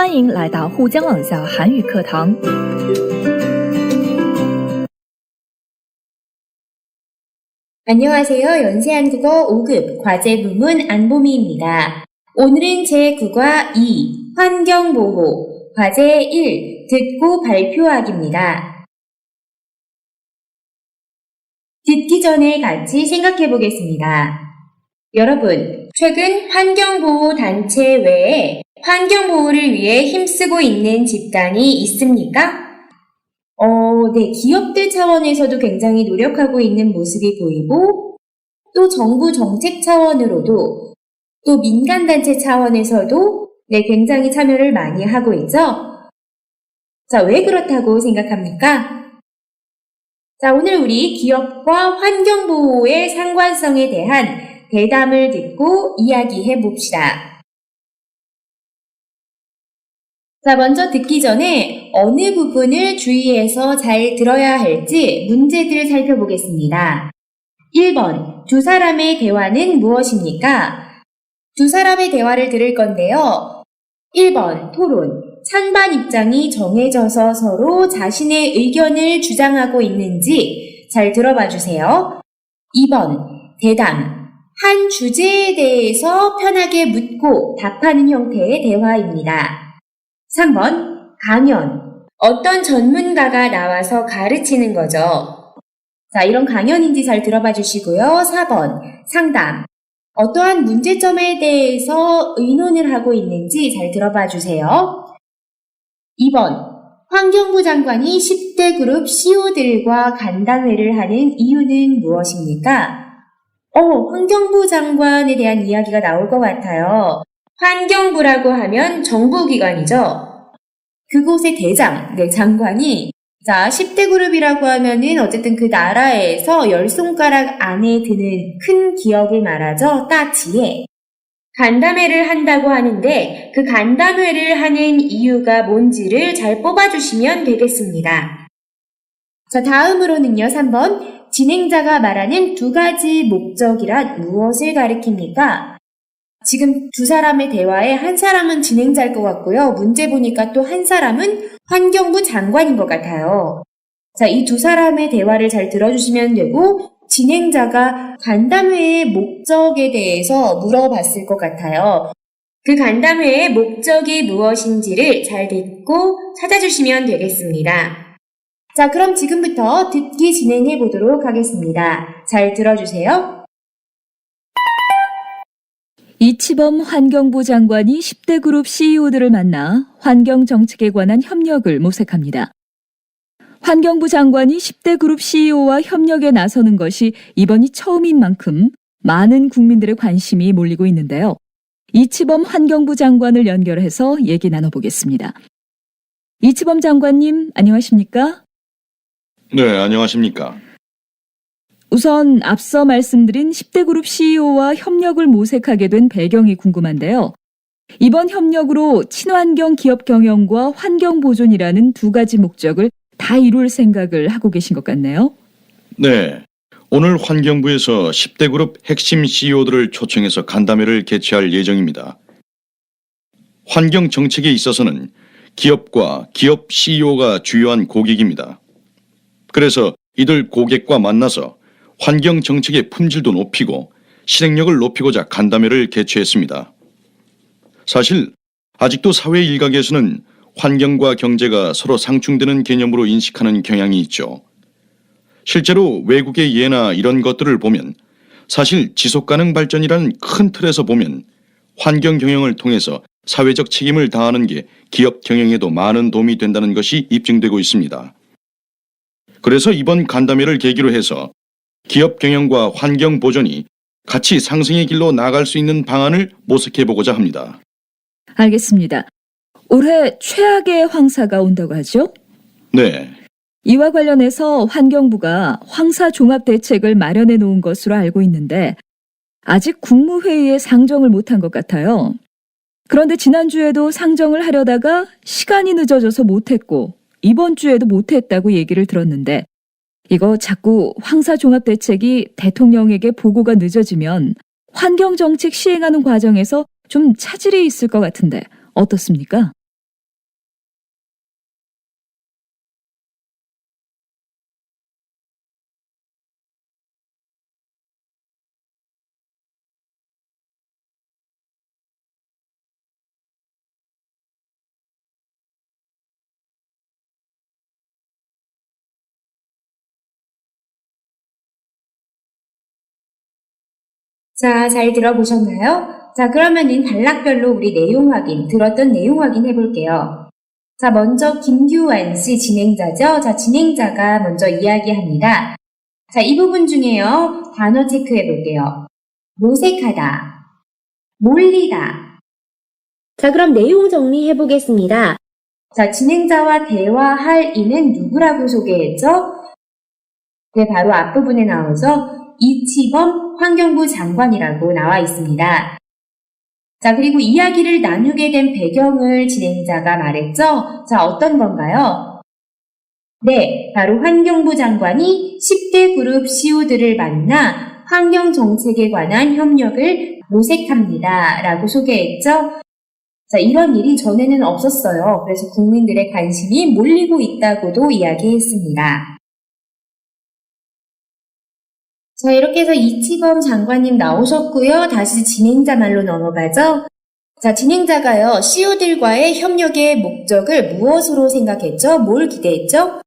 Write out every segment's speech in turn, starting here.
欢迎来到沪江网校韩语课堂。 안녕하세요. 연세한국어 5급 과제부문 안보미입니다. 오늘은 제9과 2 환경보호 과제 1 듣고 발표하기입니다. 듣기 전에 같이 생각해 보겠습니다. 여러분, 최근 환경보호단체 외에 환경보호를 위해 힘쓰고 있는 집단이 있습니까? 네, 기업들 차원에서도 굉장히 노력하고 있는 모습이 보이고, 또 정부 정책 차원으로도, 또 민간단체 차원에서도 굉장히 참여를 많이 하고 있죠? 자, 왜 그렇다고 생각합니까? 자, 오늘 우리 기업과 환경보호의 상관성에 대한 대담을 듣고 이야기해 봅시다. 자, 먼저 듣기 전에 어느 부분을 주의해서 잘 들어야 할지 문제들을 살펴보겠습니다. 1번, 두 사람의 대화는 무엇입니까? 두 사람의 대화를 들을 건데요. 1번, 토론. 찬반 입장이 정해져서 서로 자신의 의견을 주장하고 있는지 잘 들어봐 주세요. 2번, 대담. 한 주제에 대해서 편하게 묻고 답하는 형태의 대화입니다. 3번, 강연. 어떤 전문가가 나와서 가르치는 거죠. 자, 이런 강연인지 잘 들어봐 주시고요. 4번, 상담. 어떠한 문제점에 대해서 의논을 하고 있는지 잘 들어봐 주세요. 2번, 환경부 장관이 10대 그룹 CEO들과 간담회를 하는 이유는 무엇입니까? 환경부 장관에 대한 이야기가 나올 것 같아요. 환경부라고 하면 정부기관이죠. 그곳의 대장, 장관이 10대 그룹이라고 하면은 어쨌든 그 나라에서 10손가락 안에 드는 큰 기업을 말하죠. 따지에. 간담회를 한다고 하는데 그 간담회를 하는 이유가 뭔지를 잘 뽑아주시면 되겠습니다. 자, 다음으로는요. 3번. 진행자가 말하는 두 가지 목적이란 무엇을 가리킵니까? 지금 두 사람의 대화에 한 사람은 진행자일 것 같고요. 문제 보니까 또 한 사람은 환경부 장관인 것 같아요. 자, 이 두 사람의 대화를 잘 들어주시면 되고, 진행자가 간담회의 목적에 대해서 물어봤을 것 같아요. 그 간담회의 목적이 무엇인지를 잘 듣고 찾아주시면 되겠습니다. 자, 그럼 지금부터 듣기 진행해 보도록 하겠습니다. 잘 들어주세요. 이치범 환경부 장관이 10대 그룹 CEO들을 만나 환경 정책에 관한 협력을 모색합니다. 환경부 장관이 10대 그룹 CEO와 협력에 나서는 것이 이번이 처음인 만큼 많은 국민들의 관심이 몰리고 있는데요. 이치범 환경부 장관을 연결해서 얘기 나눠보겠습니다. 이치범 장관님, 안녕하십니까? 네, 안녕하십니까? 우선 앞서 말씀드린 10대 그룹 CEO와 협력을 모색하게 된 배경이 궁금한데요. 이번 협력으로 친환경 기업 경영과 환경 보존이라는 두 가지 목적을 다 이룰 생각을 하고 계신 것 같네요. 네, 오늘 환경부에서 10대 그룹 핵심 CEO들을 초청해서 간담회를 개최할 예정입니다. 환경 정책에 있어서는 기업과 기업 CEO가 주요한 고객입니다. 그래서 이들 고객과 만나서 환경 정책의 품질도 높이고 실행력을 높이고자 간담회를 개최했습니다. 사실 아직도 사회 일각에서는 환경과 경제가 서로 상충되는 개념으로 인식하는 경향이 있죠. 실제로 외국의 예나 이런 것들을 보면 사실 지속가능 발전이라는 큰 틀에서 보면 환경 경영을 통해서 사회적 책임을 다하는 게 기업 경영에도 많은 도움이 된다는 것이 입증되고 있습니다. 그래서 이번 간담회를 계기로 해서 기업 경영과 환경 보존이 같이 상승의 길로 나아갈 수 있는 방안을 모색해보고자 합니다. 알겠습니다. 올해 최악의 황사가 온다고 하죠? 네, 이와 관련해서 환경부가 황사 종합 대책을 마련해 놓은 것으로 알고 있는데 아직 국무회의에 상정을 못한 것 같아요. 그런데 지난주에도 상정을 하려다가 시간이 늦어져서 못했고 이번 주에도 못했다고 얘기를 들었는데 이거 자꾸 황사 종합 대책이 대통령에게 보고가 늦어지면 환경 정책 시행하는 과정에서 좀 차질이 있을 것 같은데 어떻습니까? 자, 잘 들어보셨나요? 자, 그러면은 단락별로 우리 내용 확인, 들었던 내용 확인 해볼게요. 자, 먼저 김규환 씨 진행자죠? 자, 진행자가 먼저 이야기합니다. 자, 이 부분 중에요. 단어 체크해 볼게요. 모색하다, 몰리다. 자, 그럼 내용 정리해 보겠습니다. 자, 진행자와 대화할 이는 누구라고 소개했죠? 네, 바로 앞부분에 나오죠? 이치범 환경부 장관이라고 나와 있습니다. 자, 그리고 이야기를 나누게 된 배경을 진행자가 말했죠? 자, 어떤 건가요? 네, 바로 환경부 장관이 10대 그룹 CEO들을 만나 환경 정책에 관한 협력을 모색합니다. 라고 소개했죠? 자, 이런 일이 전에는 없었어요. 그래서 국민들의 관심이 몰리고 있다고도 이야기했습니다. 자, 이렇게 해서 이치범 장관님 나오셨고요. 다시 진행자 말로 넘어가죠. 자, 진행자가요, CEO들과의 협력의 목적을 무엇으로 생각했죠? 뭘 기대했죠?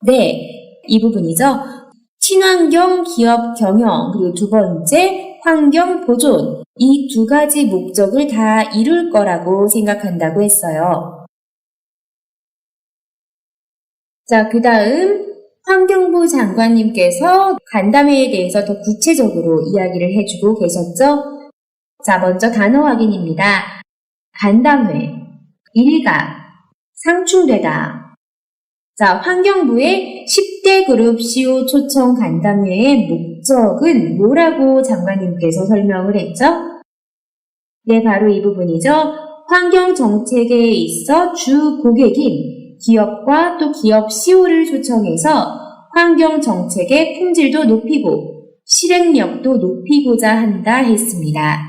네, 이 부분이죠. 친환경 기업 경영, 그리고 두 번째, 환경 보존. 이 두 가지 목적을 다 이룰 거라고 생각한다고 했어요. 자, 그 다음 환경부 장관님께서 간담회에 대해서 더 구체적으로 이야기를 해주고 계셨죠? 자, 먼저 단어 확인입니다. 간담회, 일각, 상충되다. 자, 환경부의 10대 그룹 CEO 초청 간담회의 목적은 뭐라고 장관님께서 설명을 했죠? 네, 바로 이 부분이죠. 환경 정책에 있어 주 고객인 기업과 또 기업 CEO를 초청해서 환경 정책의 품질도 높이고 실행력도 높이고자 한다 했습니다.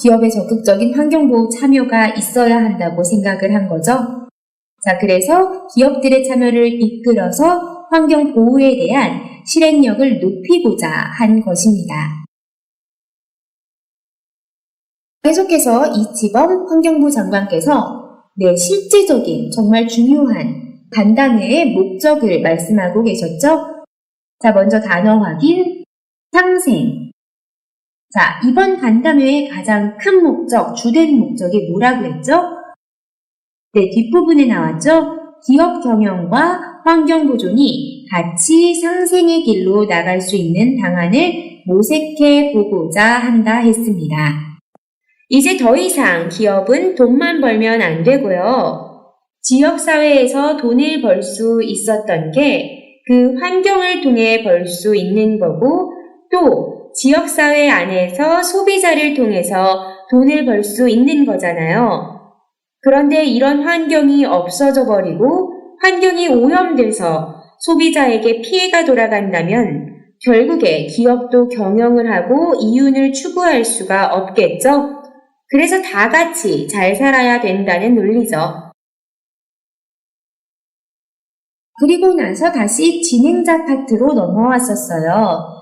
기업의 적극적인 환경보호 참여가 있어야 한다고 생각을 한 거죠. 자, 그래서 기업들의 참여를 이끌어서 환경 보호에 대한 실행력을 높이고자 한 것입니다. 계속해서 이치범 환경부 장관께서 실제적인 정말 중요한 간담회의 목적을 말씀하고 계셨죠? 자, 먼저 단어 확인, 상생. 자, 이번 간담회의 가장 큰 목적, 주된 목적이 뭐라고 했죠? 네, 뒷부분에 나왔죠? 기업 경영과 환경 보존이 같이 상생의 길로 나갈 수 있는 방안을 모색해 보고자 한다 했습니다. 이제 더 이상 기업은 돈만 벌면 안 되고요. 지역사회에서 돈을 벌 수 있었던 게 그 환경을 통해 벌 수 있는 거고, 또 지역사회 안에서 소비자를 통해서 돈을 벌 수 있는 거잖아요. 그런데 이런 환경이 없어져 버리고 환경이 오염돼서 소비자에게 피해가 돌아간다면 결국에 기업도 경영을 하고 이윤을 추구할 수가 없겠죠? 그래서 다 같이 잘 살아야 된다는 논리죠. 그리고 나서 다시 진행자 파트로 넘어왔었어요.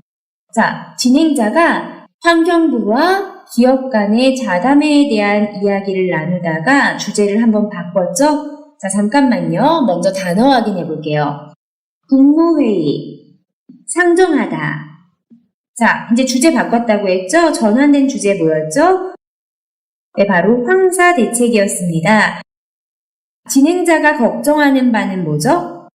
자, 진행자가 환경부와 기업 간의 자담회에 대한 이야기를 나누다가 주제를 한번 바꿨죠? 자, 잠깐만요. 먼저 단어 확인해 볼게요. 국무회의, 상정하다. 자, 이제 주제 바꿨다고 했죠? 전환된 주제 뭐였죠? 네, 바로 황사 대책이었습니다. 진행자가 걱정하는 바는 뭐죠?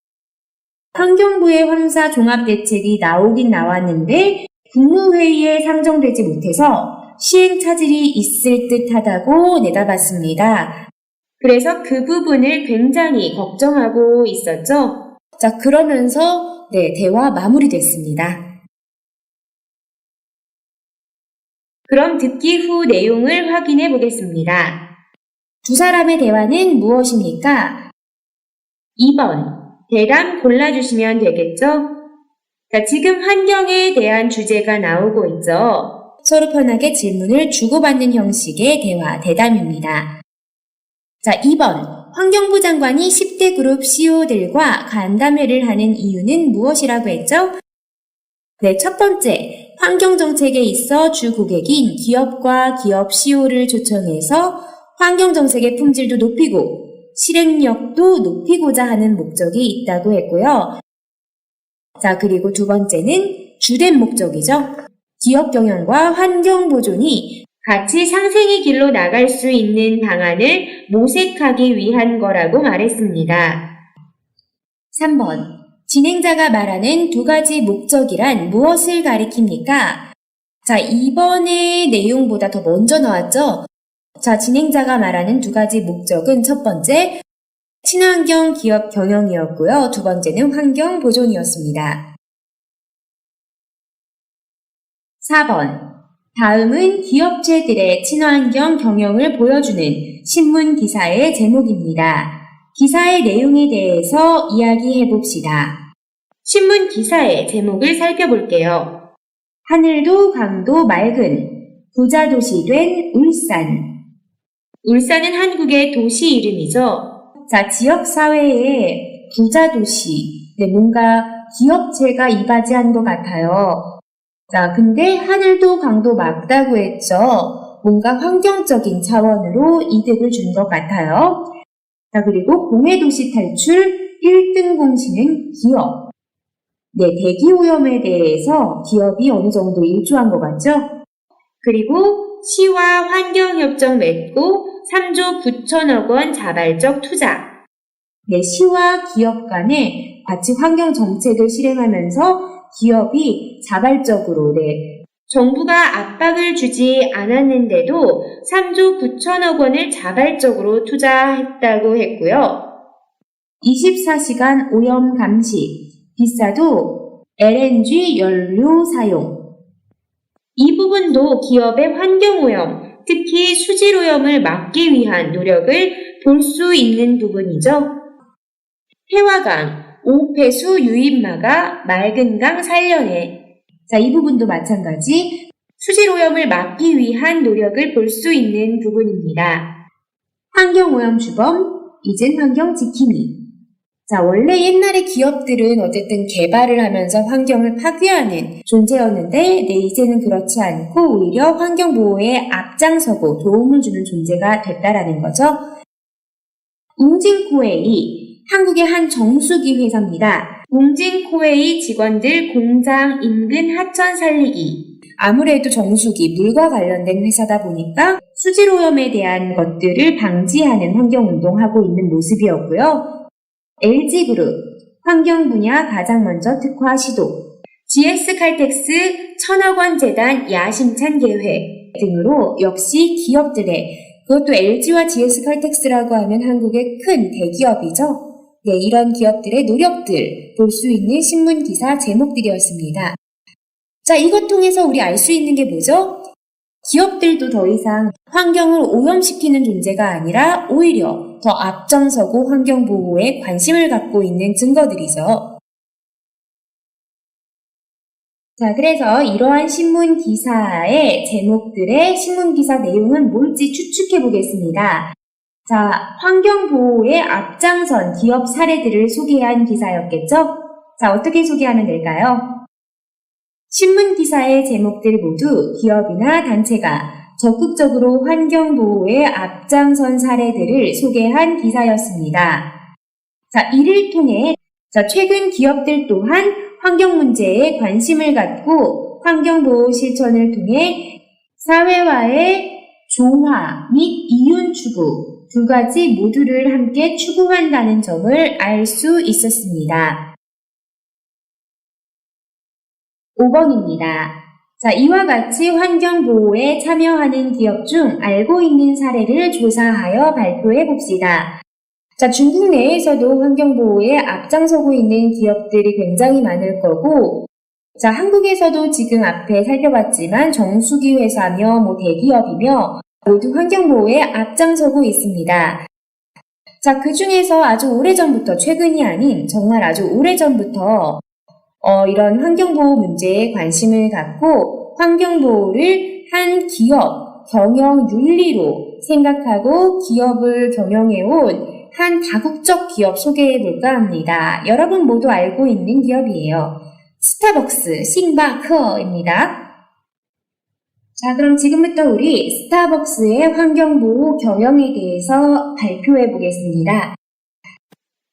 환경부의 황사 종합대책이 나오긴 나왔는데 국무회의에 상정되지 못해서 시행 차질이 있을 듯하다고 내다봤습니다. 그래서 그 부분을 굉장히 걱정하고 있었죠. 자, 그러면서 대화 마무리됐습니다. 그럼 듣기 후 내용을 확인해 보겠습니다. 두 사람의 대화는 무엇입니까? 2번, 대답 골라주시면 되겠죠? 자, 지금 환경에 대한 주제가 나오고 있죠. 서로 편하게 질문을 주고받는 형식의 대화, 대담입니다. 자, 2번, 환경부 장관이 10대 그룹 CEO들과 간담회를 하는 이유는 무엇이라고 했죠? 네, 첫 번째, 환경정책에 있어 주 고객인 기업과 기업 CEO를 초청해서 환경정책의 품질도 높이고 실행력도 높이고자 하는 목적이 있다고 했고요. 자, 그리고 두 번째는 주된 목적이죠. 기업 경영과 환경 보존이 같이 상생의 길로 나갈 수 있는 방안을 모색하기 위한 거라고 말했습니다. 3번. 진행자가 말하는 두 가지 목적이란 무엇을 가리킵니까? 자, 이번의 내용보다 더 먼저 나왔죠? 자, 진행자가 말하는 두 가지 목적은 첫 번째, 친환경 기업 경영이었고요. 두 번째는 환경 보존이었습니다. 4번. 다음은 기업체들의 친환경 경영을 보여주는 신문 기사의 제목입니다. 기사의 내용에 대해서 이야기해 봅시다. 신문 기사의 제목을 살펴볼게요. 하늘도 강도 맑은 부자 도시 된 울산. 울산은 한국의 도시 이름이죠. 자, 지역사회의 부자 도시. 네, 뭔가 기업체가 이바지한 것 같아요. 자, 근데 하늘도 강도 맑다고 했죠. 뭔가 환경적인 차원으로 이득을 준 것 같아요. 자, 그리고 공해도시 탈출 1등 공신은 기업. 네, 대기오염에 대해서 기업이 어느 정도 일조한 것 같죠? 그리고 시와 환경협정 맺고 3조 9천억 원 자발적 투자. 네, 시와 기업 간에 같이 환경정책을 실행하면서 기업이 자발적으로, 정부가 압박을 주지 않았는데도 3조 9천억 원을 자발적으로 투자했다고 했고요. 24시간 오염 감시, 비싸도 LNG 연료 사용. 이 부분도 기업의 환경오염, 특히 수질오염을 막기 위한 노력을 볼 수 있는 부분이죠. 폐화강, 오폐수 유입마가 맑은 강 살려내. 자, 이 부분도 마찬가지 수질오염을 막기 위한 노력을 볼 수 있는 부분입니다. 환경오염 주범, 잊은 환경 지킴이. 자, 원래 옛날에 기업들은 어쨌든 개발을 하면서 환경을 파괴하는 존재였는데, 네, 이제는 그렇지 않고 오히려 환경보호에 앞장서고 도움을 주는 존재가 됐다라는 거죠. 웅진코웨이, 한국의 한 정수기 회사입니다. 웅진코웨이 직원들 공장 인근 하천 살리기. 아무래도 정수기, 물과 관련된 회사다 보니까 수질오염에 대한 것들을 방지하는 환경운동하고 있는 모습이었고요. LG그룹, 환경 분야 가장 먼저 특화 시도. GS칼텍스 1,000억 원 재단 야심찬 계획 등으로 역시 기업들의, 그것도 LG와 GS칼텍스라고 하면 한국의 큰 대기업이죠. 네, 이런 기업들의 노력들 볼 수 있는 신문 기사 제목들이었습니다. 자, 이것 통해서 우리 알 수 있는 게 뭐죠? 기업들도 더 이상 환경을 오염시키는 존재가 아니라 오히려 더 앞장서고 환경 보호에 관심을 갖고 있는 증거들이죠. 자, 그래서 이러한 신문 기사의 제목들의 신문 기사 내용은 뭘지 추측해 보겠습니다. 자, 환경 보호에 앞장선 기업 사례들을 소개한 기사였겠죠? 자, 어떻게 소개하면 될까요? 신문 기사의 제목들 모두 기업이나 단체가 적극적으로 환경 보호에 앞장선 사례들을 소개한 기사였습니다. 자, 이를 통해 최근 기업들 또한 환경 문제에 관심을 갖고 환경 보호 실천을 통해 사회와의 조화 및 이윤 추구 두 가지 모두를 함께 추구한다는 점을 알 수 있었습니다. 5번입니다. 자, 이와 같이 환경보호에 참여하는 기업 중 알고 있는 사례를 조사하여 발표해 봅시다. 자, 중국 내에서도 환경보호에 앞장서고 있는 기업들이 굉장히 많을 거고, 자, 한국에서도 지금 앞에 살펴봤지만 정수기 회사며 대기업이며 모두 환경보호에 앞장서고 있습니다. 자, 그 중에서 아주 오래전부터, 최근이 아닌 정말 아주 오래전부터 이런 환경보호 문제에 관심을 갖고 환경보호를 한 기업 경영 윤리로 생각하고 기업을 경영해온 한 다국적 기업 소개해볼까 합니다. 여러분 모두 알고 있는 기업이에요. 스타벅스, 싱바커입니다. 자, 그럼 지금부터 우리 스타벅스의 환경보호 경영에 대해서 발표해 보겠습니다.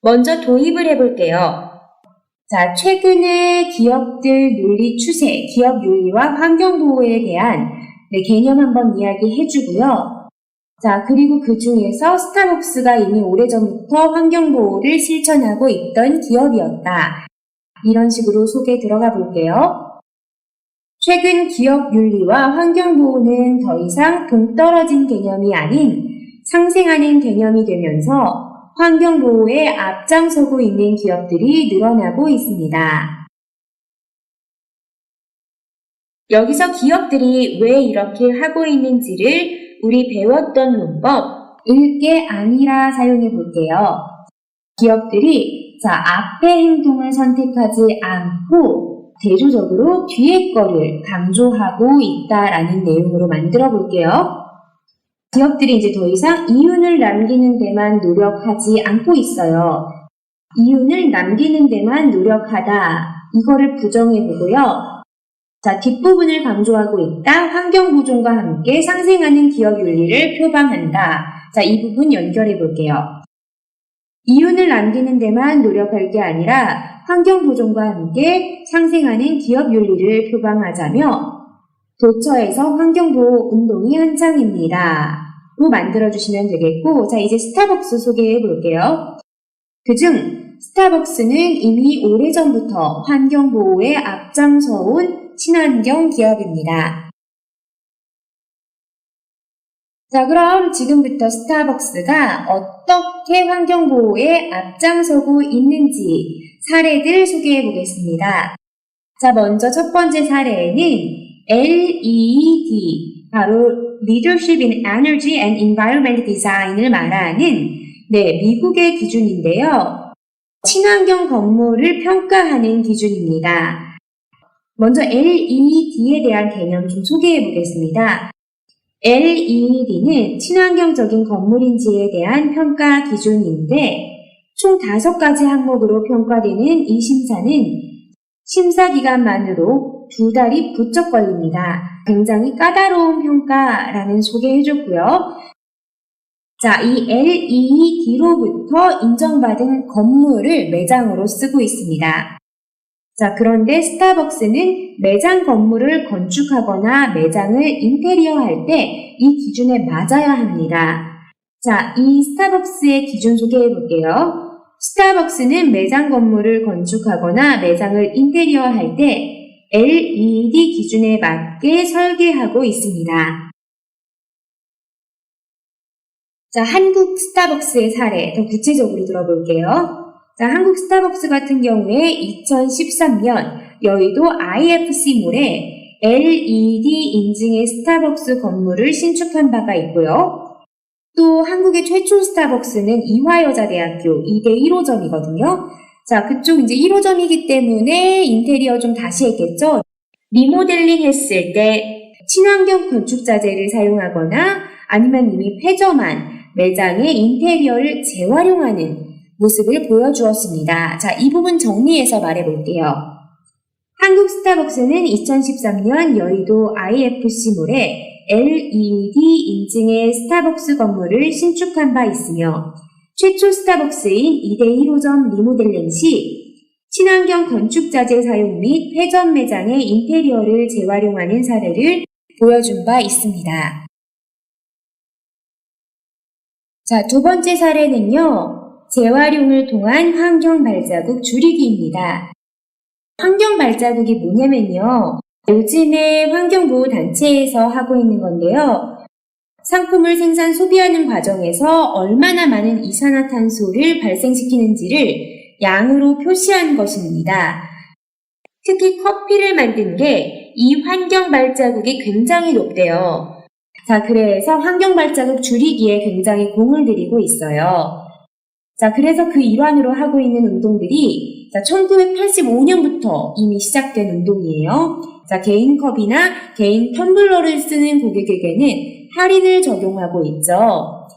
먼저 도입을 해볼게요. 자, 최근에 기업들 윤리 추세, 기업 윤리와 환경보호에 대한 개념 한번 이야기해 주고요. 자, 그리고 그 중에서 스타벅스가 이미 오래전부터 환경보호를 실천하고 있던 기업이었다. 이런 식으로 소개 들어가 볼게요. 최근 기업 윤리와 환경보호는 더 이상 동떨어진 개념이 아닌 상생하는 개념이 되면서 환경보호에 앞장서고 있는 기업들이 늘어나고 있습니다. 여기서 기업들이 왜 이렇게 하고 있는지를 우리 배웠던 문법 을게 아니라 사용해 볼게요. 기업들이 앞에 행동을 선택하지 않고 대조적으로 뒤에 거를 강조하고 있다라는 내용으로 만들어 볼게요. 기업들이 이제 더 이상 이윤을 남기는 데만 노력하지 않고 있어요. 이윤을 남기는 데만 노력하다. 이거를 부정해 보고요. 자, 뒷부분을 강조하고 있다. 환경 보존과 함께 상생하는 기업 윤리를 표방한다. 자, 이 부분 연결해 볼게요. 이윤을 남기는 데만 노력할 게 아니라 환경 보존과 함께 상생하는 기업 윤리를 표방하자며 도처에서 환경보호 운동이 한창입니다. 로 만들어주시면 되겠고, 자, 이제 스타벅스 소개해 볼게요. 그중 스타벅스는 이미 오래전부터 환경보호에 앞장서온 친환경 기업입니다. 자, 그럼 지금부터 스타벅스가 어떻게 환경보호에 앞장서고 있는지 사례들 소개해 보겠습니다. 자, 먼저 첫 번째 사례에는 LEED, 바로 Leadership in Energy and Environment Design을 말하는 미국의 기준인데요. 친환경 건물을 평가하는 기준입니다. 먼저 LEED에 대한 개념 좀 소개해 보겠습니다. LEED는 친환경적인 건물인지에 대한 평가 기준인데 총 5가지 항목으로 평가되는 이 심사는 심사 기간만으로 2달이 부쩍 걸립니다. 굉장히 까다로운 평가라는 소개해줬고요. 자, 이 LEED로부터 인정받은 건물을 매장으로 쓰고 있습니다. 자, 그런데 스타벅스는 매장 건물을 건축하거나 매장을 인테리어할 때 이 기준에 맞아야 합니다. 자, 이 스타벅스의 기준 소개해 볼게요. 스타벅스는 매장 건물을 건축하거나 매장을 인테리어할 때 LED 기준에 맞게 설계하고 있습니다. 자, 한국 스타벅스의 사례 더 구체적으로 들어볼게요. 자, 한국 스타벅스 같은 경우에 2013년 여의도 IFC몰에 LED 인증의 스타벅스 건물을 신축한 바가 있고요. 또 한국의 최초 스타벅스는 이화여자대학교 2대 1호점이거든요. 자, 그쪽 이제 1호점이기 때문에 인테리어 좀 다시 했겠죠. 리모델링 했을 때 친환경 건축 자재를 사용하거나 아니면 이미 폐점한 매장의 인테리어를 재활용하는 모습을 보여주었습니다. 자, 이 부분 정리해서 말해볼게요. 한국 스타벅스는 2013년 여의도 IFC몰에 LED 인증의 스타벅스 건물을 신축한 바 있으며 최초 스타벅스인 2대 1호점 리모델링 시 친환경 건축자재 사용 및 폐점 매장의 인테리어를 재활용하는 사례를 보여준 바 있습니다. 자, 두 번째 사례는요. 재활용을 통한 환경 발자국 줄이기입니다. 환경 발자국이 뭐냐면요. 요즘에 환경보호단체에서 하고 있는 건데요. 상품을 생산 소비하는 과정에서 얼마나 많은 이산화탄소를 발생시키는지를 양으로 표시하는 것입니다. 특히 커피를 만든 게 이 환경 발자국이 굉장히 높대요. 자, 그래서 환경 발자국 줄이기에 굉장히 공을 들이고 있어요. 자, 그래서 그 일환으로 하고 있는 운동들이 1985년부터 이미 시작된 운동이에요. 자, 개인 컵이나 개인 텀블러를 쓰는 고객에게는 할인을 적용하고 있죠.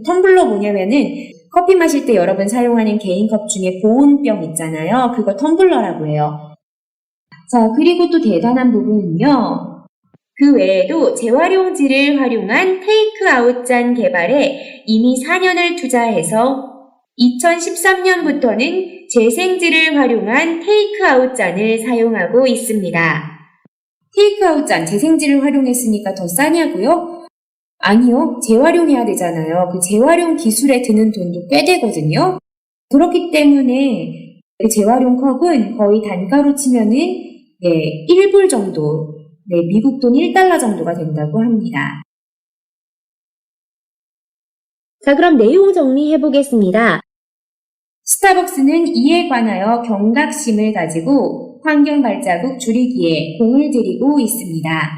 텀블러 뭐냐면은 커피 마실 때 여러분 사용하는 개인 컵 중에 보온병 있잖아요. 그거 텀블러라고 해요. 자, 그리고 또 대단한 부분은요. 그 외에도 재활용지를 활용한 테이크아웃 잔 개발에 이미 4년을 투자해서 2013년부터는 재생지를 활용한 테이크아웃 잔을 사용하고 있습니다. 테이크아웃 잔, 재생지를 활용했으니까 더 싸냐고요? 아니요, 재활용해야 되잖아요. 그 재활용 기술에 드는 돈도 꽤 되거든요. 그렇기 때문에 그 재활용 컵은 거의 단가로 치면은 1불 정도, 미국 돈 1달러 정도가 된다고 합니다. 자, 그럼 내용 정리해 보겠습니다. 스타벅스는 이에 관하여 경각심을 가지고 환경 발자국 줄이기에 공을 들이고 있습니다.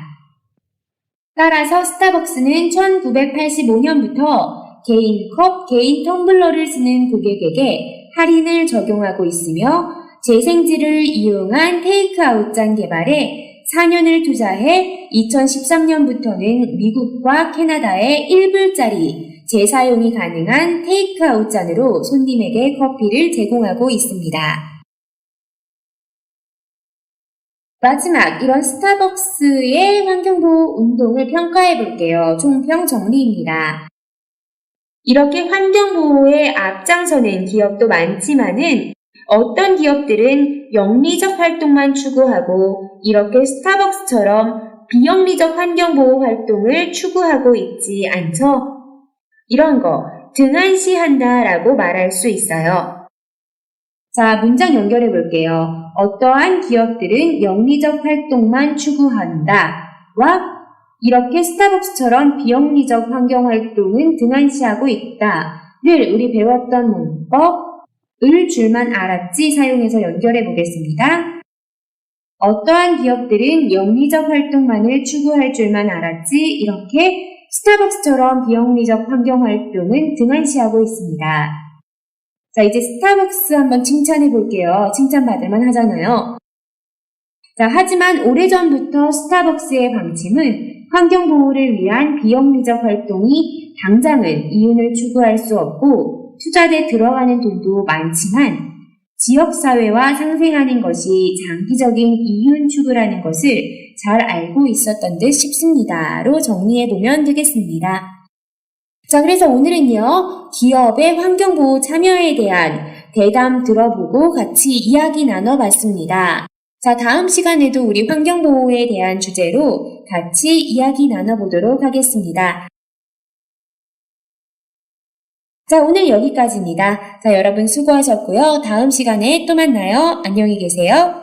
따라서 스타벅스는 1985년부터 개인 컵, 개인 텀블러를 쓰는 고객에게 할인을 적용하고 있으며 재생지를 이용한 테이크아웃 잔 개발에 4년을 투자해 2013년부터는 미국과 캐나다에 1불짜리 재사용이 가능한 테이크아웃 잔으로 손님에게 커피를 제공하고 있습니다. 마지막, 이런 스타벅스의 환경보호 운동을 평가해 볼게요. 총평 정리입니다. 이렇게 환경보호에 앞장서는 기업도 많지만은 어떤 기업들은 영리적 활동만 추구하고 이렇게 스타벅스처럼 비영리적 환경보호 활동을 추구하고 있지 않죠? 이런 거 등한시한다라고 말할 수 있어요. 자, 문장 연결해 볼게요. 어떠한 기업들은 영리적 활동만 추구한다와 이렇게 스타벅스처럼 비영리적 환경 활동은 등한시하고 있다를 우리 배웠던 문법을 줄만 알았지 사용해서 연결해 보겠습니다. 어떠한 기업들은 영리적 활동만을 추구할 줄만 알았지 이렇게 스타벅스처럼 비영리적 환경 활동은 등한시하고 있습니다. 자, 이제 스타벅스 한번 칭찬해 볼게요. 칭찬받을만 하잖아요. 자, 하지만 오래전부터 스타벅스의 방침은 환경보호를 위한 비영리적 활동이 당장은 이윤을 추구할 수 없고 투자돼 들어가는 돈도 많지만 지역사회와 상생하는 것이 장기적인 이윤 추구라는 것을 잘 알고 있었던 듯 싶습니다.로 정리해보면 되겠습니다. 자, 그래서 오늘은요, 기업의 환경보호 참여에 대한 대담 들어보고 같이 이야기 나눠봤습니다. 자, 다음 시간에도 우리 환경보호에 대한 주제로 같이 이야기 나눠보도록 하겠습니다. 자, 오늘 여기까지입니다. 자, 여러분 수고하셨고요. 다음 시간에 또 만나요. 안녕히 계세요.